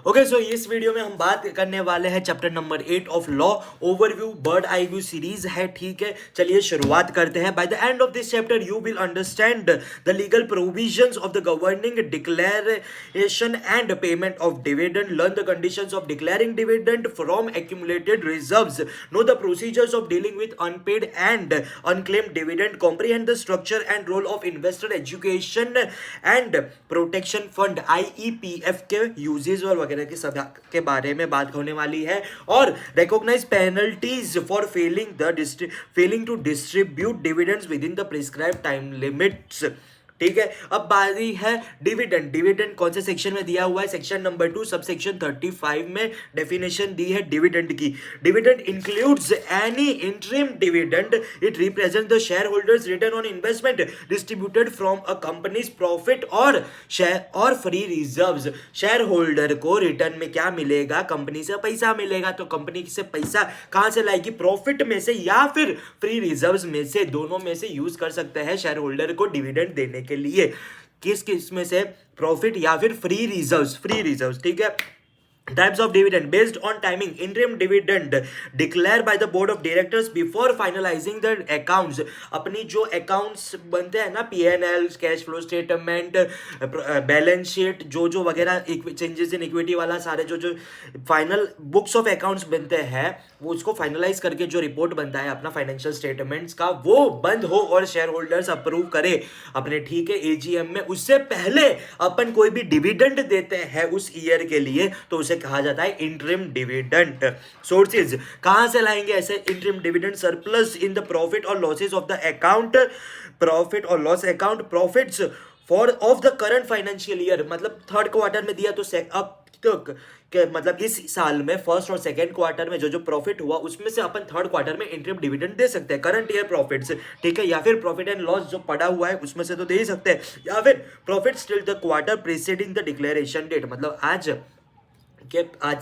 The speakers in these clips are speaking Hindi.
ओके सो इस वीडियो में हम बात करने वाले हैं chapter number 8 of law overview bird eye view series है। ठीक है, चलिए शुरुआत करते हैं। By the end of this chapter you will understand the legal provisions of the governing declaration and payment of dividend, learn the conditions of declaring dividend from accumulated reserves, know the procedures of dealing with unpaid and unclaimed dividend, comprehend the structure and role of investor education and protection fund IEPF के यूजेस और वगैरह की सब के बारे में बात होने वाली है। और recognise penalties for failing to distribute dividends within the prescribed time limits. ठीक है, अब बारी है डिविडेंड। डिविडेंड कौन से सेक्शन में दिया हुआ है? सेक्शन नंबर 2 सब सेक्शन 35 में डेफिनेशन दी है डिविडेंड की। Dividend includes any interim dividend, it represent the share holders return on investment distributed from a companies profit और फ्री रिजर्व्स। शेयर होल्डर को रिटर्न में क्या मिलेगा? कंपनी से पैसा मिलेगा। तो कंपनी से पैसा कहां से लाएगी? प्रॉफिट में से या फिर फ्री रिजर्व्स में से, दोनों में से यूज कर सकते हैं शेयर होल्डर को डिविडेंड देने के लिए। किस में से? प्रॉफिट या फिर फ्री रिजर्व्स। ठीक है। Types of dividend based on timing. Interim dividend declared by the board of directors before finalizing the accounts. अपनी जो accounts बनते हैं ना, P&L, cash flow statement, balance sheet, जो वगैरह changes in equity वाला सारे जो final books of accounts बनते हैं, वो उसको फाइनलाइज करके जो रिपोर्ट बनता है अपना फाइनेंशियल स्टेटमेंट्स का, वो बंद हो और शेयर होल्डर्स अप्रूव करे अपने, ठीक है, AGM में। उससे पहले अपन कोई भी डिविडेंड देते हैं उस ईयर के लिए तो उसे कहा जाता है इंटरिम डिविडेंड। सोर्सेज कहां से लाएंगे ऐसे interim dividend? Surplus in the profit और losses of the account, profit और loss account, profits for of the current financial year, मतलब थर्ड क्वार्टर में दिया तो अब तक मतलब इस साल में फर्स्ट और सेकंड क्वार्टर में जो प्रॉफिट हुआ उसमें से अपन थर्ड क्वार्टर में इंटरिम डिविडेंड दे सकते हैं, करंट ईयर प्रॉफिट्स। ठीक है, या फिर प्रॉफिट एंड लॉस जो पड़ा हुआ है उसमें से तो दे ही सकते हैं, या फिर profit still the quarter preceding the declaration date, मतलब आज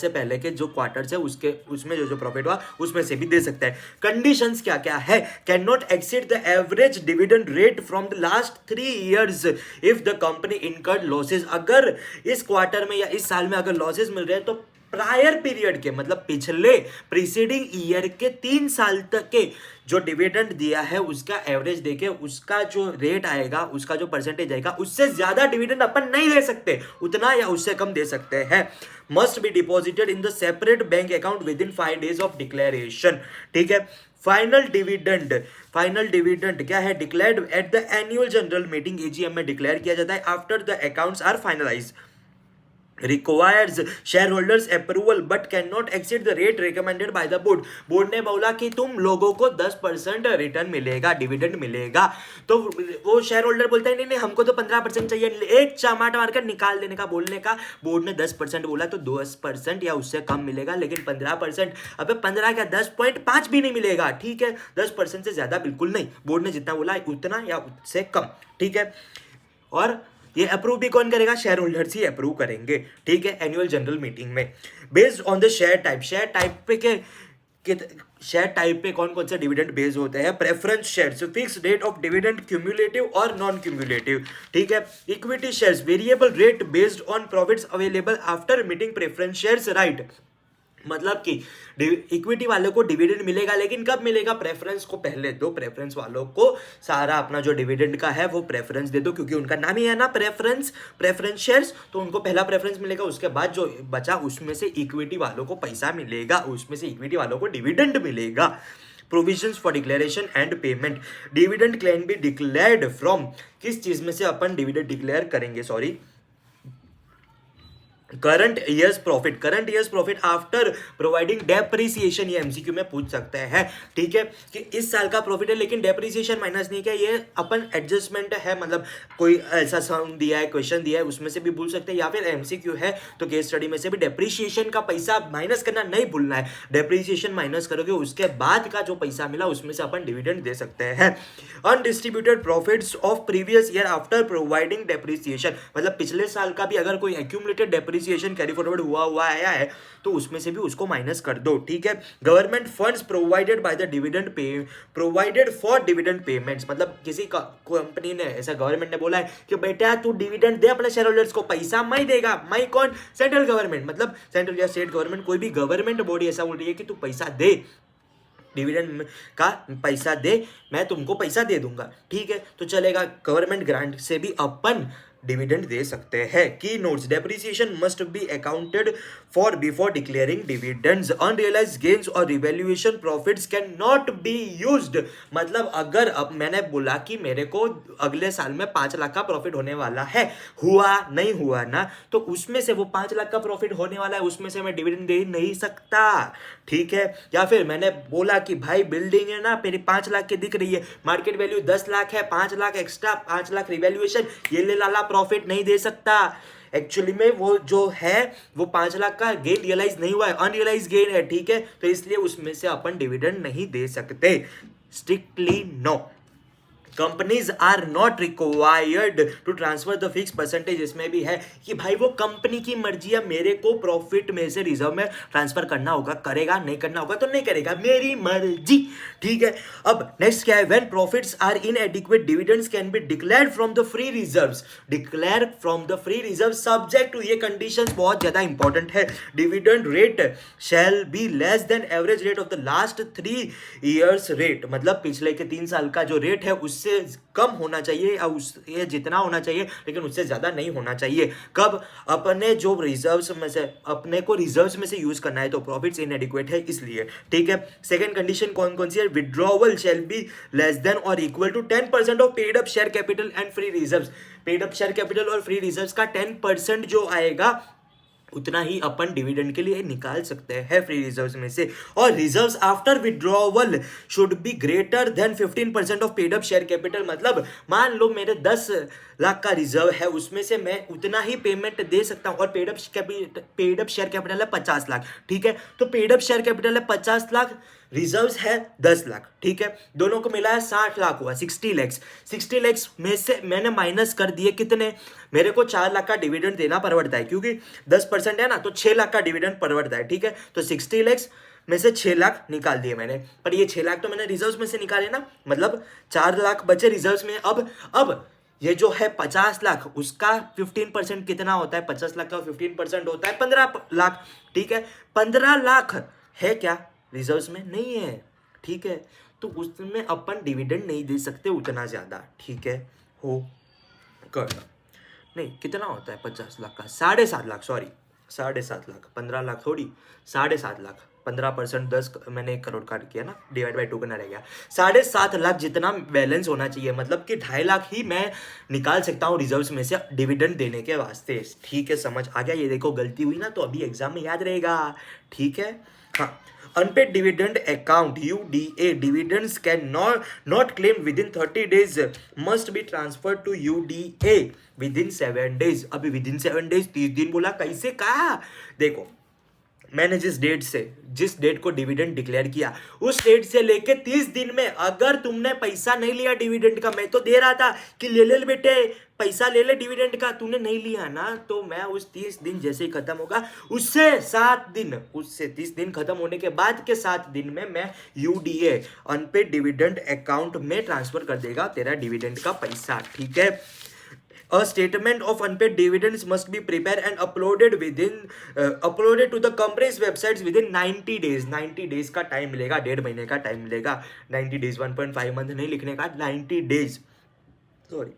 से पहले के जो क्वार्टर्स है उसमें जो प्रॉफिट हुआ उसमें से भी दे सकता है। कंडीशंस क्या क्या है? Can not exceed the average dividend rate from the last 3 years if the company incurred losses. अगर इस क्वार्टर में या इस साल में अगर लॉसेज मिल रहे हैं तो प्रायर पीरियड के, मतलब पिछले प्रीसीडिंग ईयर के 3 साल तक के जो डिविडेंड दिया है उसका एवरेज देके उसका जो रेट आएगा, उसका जो परसेंटेज आएगा, उससे ज्यादा डिविडेंड अपन नहीं दे सकते, उतना या उससे कम दे सकते हैं। Must be deposited in the separate bank account within 5 days of declaration. ठीक है। फाइनल डिविडेंड क्या है? Declared at the annual general meeting, AGM में डिक्लेयर किया जाता है after the accounts are finalised. requires shareholders approval but cannot exceed the rate recommended by the board। Board ने बोला कि तुम लोगों को 10% रिटर्न मिलेगा, डिविडेंड मिलेगा, तो वो शेयर होल्डर बोलता है नहीं हमको तो 15% चाहिए, एक चामाट मारकर निकाल देने का, बोलने का। बोर्ड ने 10% बोला तो 10% या उससे कम मिलेगा, लेकिन 15%, अबे 15 क्या 10.5 भी नहीं मिलेगा। ठीक है, 10% से ज्यादा बिल्कुल नहीं, बोर्ड ने जितना बोला उतना या उससे कम। ठीक है, और ये अप्रूव भी कौन करेगा? शेयर होल्डर्स ही अप्रूव करेंगे। ठीक है, एनुअल जनरल मीटिंग में। Based on the share type पे कौन कौन से डिविडेंड बेस्ड होते हैं? Preference shares, fix rate of dividend, cumulative और नॉन क्यूमुलेटिव। ठीक है। Equity shares, variable rate based on profits available after meeting preference shares right, मतलब कि इक्विटी वालों को डिविडेंड मिलेगा, लेकिन कब मिलेगा? प्रेफरेंस को पहले दो, प्रेफरेंस वालों को सारा अपना जो डिविडेंड का है वो प्रेफरेंस दे दो, क्योंकि उनका नाम ही है ना प्रेफरेंस शेयर्स, तो उनको पहला प्रेफरेंस मिलेगा, उसके बाद जो बचा उसमें से इक्विटी वालों को पैसा मिलेगा, उसमें से इक्विटी वालों को डिविडेंड मिलेगा। Provisions for declaration and payment, dividend can be declared from, किस चीज में से अपन डिविडेंड डिक्लेयर करेंगे? Sorry, current years profit after providing depreciation. ये MCQ में पूछ सकते हैं। ठीक है, कि इस साल का प्रॉफिट है लेकिन डेप्रिसिएशन माइनस नहीं किया, ये अपन एडजस्टमेंट है, मतलब कोई ऐसा साउंड दिया है, क्वेश्चन दिया है, उसमें से भी भूल सकते हैं, या फिर MCQ है तो केस स्टडी में से भी डेप्रिसिएशन का पैसा माइनस करना नहीं भूलना है। डेप्रिसिएशन माइनस करोगे उसके बाद का जो पैसा मिला उसमें से अपन डिविडेंड दे सकते हैं। Undistributed profits of previous year after providing depreciation, मतलब पिछले साल का भी अगर कोई accumulated depreciation depreciation carry forward हुआ आया है तो उसमें से भी उसको माइनस कर दो, ठीक है। Government funds provided by the dividend pay provided for dividend payments, मतलब किसी कंपनी ने ऐसा गवर्नमेंट ने बोला है कि बेटा तू डिविडेंड दे अपने शेयर होल्डर्स को, पैसा मैं देगा, मैं कौन, सेंट्रल गवर्नमेंट, मतलब सेंट्रल या स्टेट गवर्नमेंट, कोई भी गवर्नमेंट बॉडी ऐसा बोल रही है कि तू पैसा दे, डिविडेंड का पैसा दे, मैं तुमको पैसा दे दूंगा, ठीक है, तो चलेगा। गवर्नमेंट ग्रांट से भी अपन डिविडेंड दे सकते हैं। Key notes, depreciation must be accounted for before declaring dividends, unrealised gains और revaluation profits can not be used, मतलब अगर अब मैंने बोला कि मेरे को अगले साल में 5 लाख का प्रॉफिट होने वाला है, हुआ नहीं हुआ ना, तो उसमें से वो 5 लाख का प्रॉफिट होने वाला है, उसमें से मैं डिविडेंड दे नहीं सकता, ठीक है। या फिर मैंने बोला कि भाई बिल्डिंग है ना मेरी 5 लाख की दिख रही है, मार्केट वैल्यू 10 लाख है, 5 लाख एक्स्ट्रा, 5 लाख रिवैल्यूएशन, ये ले लाला प्रॉफिट नहीं दे सकता। एक्चुअली में वो जो है वो 5 लाख का गेन रियलाइज नहीं हुआ है, अनरियलाइज गेन है, ठीक है, तो इसलिए उसमें से अपन डिविडेंड नहीं दे सकते, strictly no. Companies are not required to transfer the fix percentage, इसमें भी है कि भाई वो कंपनी की मर्जी है, मेरे को प्रॉफिट में से रिजर्व में ट्रांसफर करना होगा, करेगा, नहीं करना होगा तो नहीं करेगा, मेरी मर्जी, ठीक है। अब नेक्स्ट क्या है, when profits are inadequate dividends can be declared from the free reserves, declare from the free reserve subject to, ये कंडीशंस बहुत ज्यादा इंपॉर्टेंट है, dividend rate shall be less than average rate of the last 3 years rate, मतलब पिछले के 3 साल का जो रेट है उससे कम होना चाहिए, या उससे जितना होना चाहिए लेकिन उससे ज्यादा नहीं होना चाहिए। कब, अपने जो रिजर्व्स में से, अपने को रिजर्व्स में से यूज करना है, तो प्रॉफिट्स इनएडिक्वेट है इसलिए, ठीक है। सेकंड कंडीशन कौन कौन सी है, withdrawal shall be less than और equal to 10% of paid up share capital and free reserves, paid up share capital और फ्री रिजर्व्स का 10% जो आएगा उतना ही अपन डिविडेंड के लिए निकाल सकते हैं फ्री रिजर्व्स में से। और reserves after withdrawal should be greater than 15% of paid up share capital, मतलब मान लो मेरे 10 लाख का रिजर्व है, उसमें से मैं उतना ही पेमेंट दे सकता हूं, और पेड अप शेयर कैपिटल है 50 लाख, ठीक है, तो पेड अप शेयर कैपिटल है 50 लाख, रिजर्व्स है 10 लाख, ठीक है, दोनों को मिला है 60 लाख हुआ, 60 लैक्स, 60 लैक्स में से मैंने माइनस कर दिए कितने, मेरे को 4 लाख का डिविडेंड देना पड़ता है, क्योंकि 10% है ना, तो 6 लाख का डिविडेंड पड़ता है, ठीक है, तो 60 लैक्स में से 6 लाख निकाल दिए मैंने, पर ये 6 लाख तो मैंने रिजर्व्स में से निकाले ना, मतलब 4 लाख बचे रिजर्व्स में। अब ये जो है 50 लाख, उसका 15% कितना होता है, 50 लाख का 15% होता है 15 लाख, ठीक है, 15 लाख है क्या रिजर्व्स में, नहीं है, ठीक है, तो उसमें अपन डिविडेंड नहीं दे सकते उतना ज्यादा, ठीक है, हो कर नहीं, कितना होता है 50 लाख का, 7.5 लाख, सॉरी 7.5 लाख, 15 लाख थोड़ी, 7.5 लाख, 15% 10, मैंने 1 करोड़ काट किया ना, डिवाइड बाई 2 करना रह गया, 7.5 लाख जितना बैलेंस होना चाहिए, मतलब कि 2.5 लाख ही मैं निकाल सकता हूँ रिजर्व्स में से डिविडेंड देने के वास्ते, ठीक है, समझ आ गया। ये देखो गलती हुई ना तो अभी एग्जाम में याद रहेगा, ठीक है। हाँ, unpaid dividend account UDA dividends can not claim within 30 days must be transferred to UDA within 7 days। अभी within 7 days 30 दिन बोला, कैसे कहा, देखो मैंने जिस डेट को डिविडेंड डिक्लेयर किया उस डेट से लेके 30 दिन में अगर तुमने पैसा नहीं लिया डिविडेंड का, मैं तो दे रहा था कि ले बेटे पैसा ले ले डिविडेंड का, तूने नहीं लिया ना, तो मैं उस 30 दिन जैसे ही खत्म होगा उससे 30 दिन खत्म होने के बाद के 7 दिन में मैं UDA अनपेड डिविडेंड अकाउंट में ट्रांसफर कर देगा तेरा डिविडेंड का पैसा, ठीक है। A statement of unpaid dividends must be prepared and uploaded to the company's websites within 90 days। 90 days का टाइम मिलेगा, 1.5 महीने का टाइम मिलेगा, 90 days 1.5 मंथ नहीं लिखने का, 90 days, सॉरी।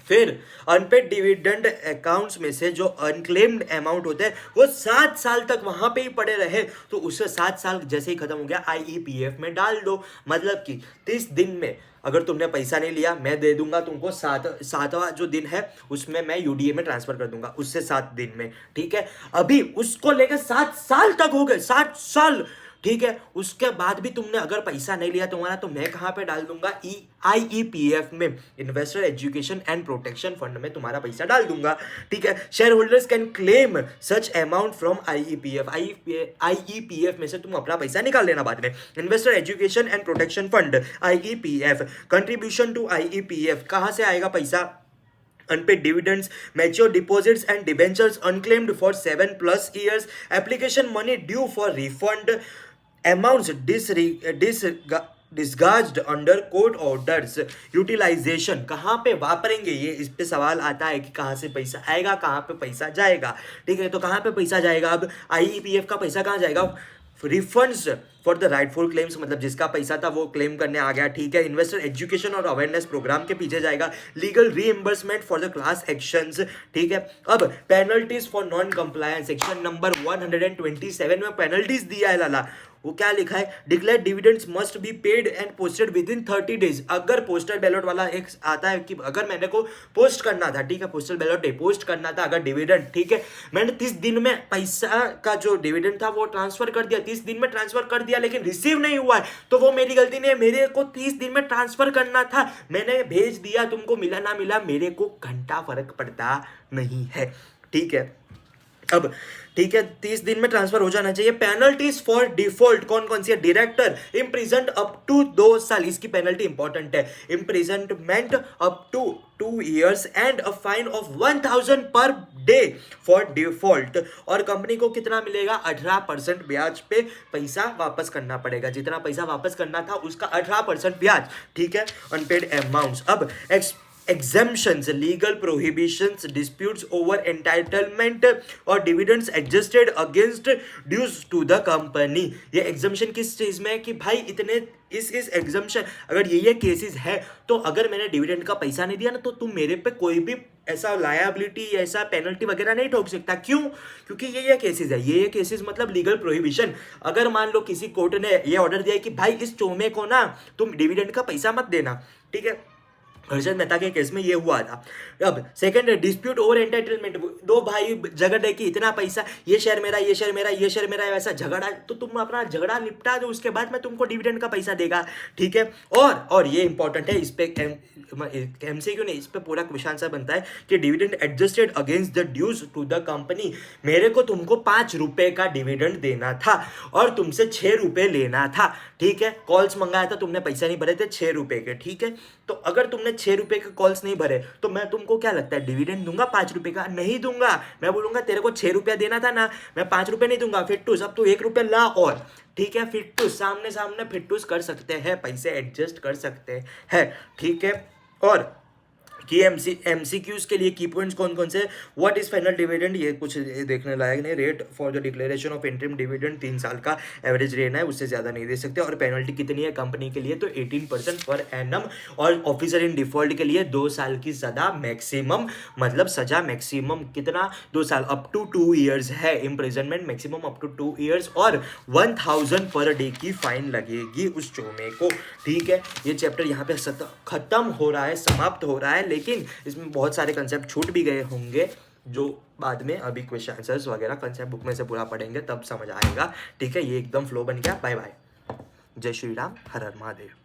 फिर अनपेड डिविडेंड अकाउंट्स में से जो अनक्लेम्ड अमाउंट होते हैं वो 7 साल तक वहां पे ही पड़े रहे, तो उससे 7 साल जैसे ही खत्म हो गया IEPF में डाल दो, मतलब कि 30 दिन में अगर तुमने पैसा नहीं लिया मैं दे दूंगा तुमको, 7वां जो दिन है उसमें मैं UDA में ट्रांसफर कर दूंगा, उससे 7 दिन में, ठीक है। अभी उसको लेकर 7 साल तक हो गए, 7 साल, ठीक है, उसके बाद भी तुमने अगर पैसा नहीं लिया तुम्हारा, तो मैं कहां पे डाल दूंगा, IEPF में, investor education and protection fund में तुम्हारा पैसा डाल दूंगा, ठीक है। Share holders can claim such amount from IEPF में से तुम अपना पैसा निकाल लेना बाद में। Investor education and protection fund IEPF, contribution to IEPF, कहां से आएगा पैसा, unpaid dividends, mature deposits and debentures unclaimed for 7+ years, application money due for refund, amounts discharged under court orders, utilisation कहाँ पे वापरेंगे, ये इस पे सवाल आता है कि कहाँ से पैसा आएगा, कहाँ पे पैसा जाएगा। ठीक है, तो कहाँ पे पैसा जाएगा, अब आईईपीएफ का पैसा कहाँ जाएगा, refunds for the rightful claims, मतलब जिसका पैसा था वो क्लेम करने आ गया। ठीक है, इन्वेस्टर एजुकेशन और अवेयरनेस प्रोग्राम के पीछे जाएगा, legal reimbursement for the class actions. ठीक है, अब penalties for non compliance, section number 127 में पेनल्टीज दिया है लाला। वो क्या लिखा है, declare dividends must be paid and posted with in 30 days. अगर पोस्टल बैलेट वाला एक आता है कि अगर मैंने को पोस्ट करना था, ठीक है, पोस्टल बैलेट पोस्ट करना था अगर डिविडेंड, ठीक है, मैंने 30 दिन में पैसा का जो डिविडेंड था वो ट्रांसफर कर दिया, 30 दिन में ट्रांसफर कर दिया, लेकिन रिसीव नहीं हुआ है, तो वो मेरी गलती नहीं है। मेरे को 30 दिन में ट्रांसफर करना था, मैंने भेज दिया, तुमको मिला ना मिला मेरे को घंटा फर्क पड़ता नहीं है। ठीक है, अब ठीक है, 30 दिन में ट्रांसफर हो जाना चाहिए। पेनल्टीज फॉर डिफॉल्ट कौन कौन सी है, डायरेक्टर इम्प्रिजन्ड अप टू 2 साल, इसकी पेनल्टी इंपॉर्टेंट है, imprisonment up to 2 years and a fine of 1000 per day for default. और कंपनी को कितना मिलेगा, 18% ब्याज पे पैसा वापस करना पड़ेगा, जितना पैसा वापस करना था उसका 18% ब्याज। ठीक है, अनपेड अमाउंट्स। अब exemptions, legal prohibitions, disputes over entitlement और dividends adjusted against dues to the company। ये exemption किस चीज में है कि भाई इतने इस exemption अगर ये केसेस है तो अगर मैंने डिविडेंड का पैसा नहीं दिया ना तो तुम मेरे पे कोई भी ऐसा लायबिलिटी ऐसा पेनल्टी वगैरह नहीं ठोक सकता। क्यों, क्योंकि ये केसेस है, ये केसेस मतलब लीगल प्रोहिबिशन। अगर मान लो किसी कोर्ट ने ये ऑर्डर दिया है कि भाई इस चोमे को ना तुम डिविडेंड का पैसा मत देना, ठीक है, हर्षद मेहता के केस में ये हुआ था। अब सेकंड है डिस्प्यूट ओवर एंटाइटलमेंट, दो भाई झगड़ है कि इतना पैसा, ये शेयर मेरा, ये शेयर मेरा, ये शेयर मेरा, वैसा झगड़ा, तो तुम अपना झगड़ा निपटा दो, उसके बाद मैं तुमको डिविडेंड का पैसा देगा। ठीक है, और ये इंपॉर्टेंट है, इस पे एमसीक्यू नहीं, इस पे पूरा क्वेश्चन आंसर बनता है कि dividend adjusted against the dues to the company. मेरे को तुमको 5 रुपए का डिविडेंड देना था और तुमसे 6 रुपए लेना था। ठीक है, कॉल्स मंगाया था, तुमने पैसा नहीं भरे थे 6 रुपए के। ठीक है, तो अगर तुमने 6 रुपए के कॉल्स नहीं भरे तो मैं तुमको क्या लगता है डिविडेंड दूंगा 5 रुपए का? नहीं दूंगा। मैं बोलूंगा तेरे को 6 रुपया देना था ना, मैं 5 रुपए नहीं दूंगा, फिट्टूस अब तू 1 रुपया ला। और ठीक है, फिट्टूस सामने सामने फिट्टूस कर सकते हैं, पैसे एडजस्ट कर सकते हैं। ठीक है, और कि एमसीक्यूज के लिए की पॉइंट्स कौन कौन से, व्हाट इज फाइनल डिविडेंड, ये कुछ देखने लायक नहीं। Rate for the declaration of interim dividend 3 साल का एवरेज रहना है, उससे ज़्यादा नहीं दे सकते। और पेनल्टी कितनी है कंपनी के लिए, तो 18% पर एनम। और ऑफिसर इन डिफॉल्ट के लिए 2 साल की सजा मैक्सिमम, मतलब सजा मैक्सिमम कितना, 2 साल अप टू 2 years है, imprisonment maximum up to 2 years, और 1000 पर डे की फाइन लगेगी उस चोमे को। ठीक है, ये चैप्टर यहाँ पे खत्म हो रहा है, समाप्त हो रहा है, लेकिन इसमें बहुत सारे कंसेप्ट छूट भी गए होंगे जो बाद में अभी क्वेश्चन आंसर्स वगैरह कंसेप्ट बुक में से पूरा पढ़ेंगे तब समझ आएगा। ठीक है, ये एकदम फ्लो बन गया। बाय बाय, जय श्री राम, हर हर महादेव।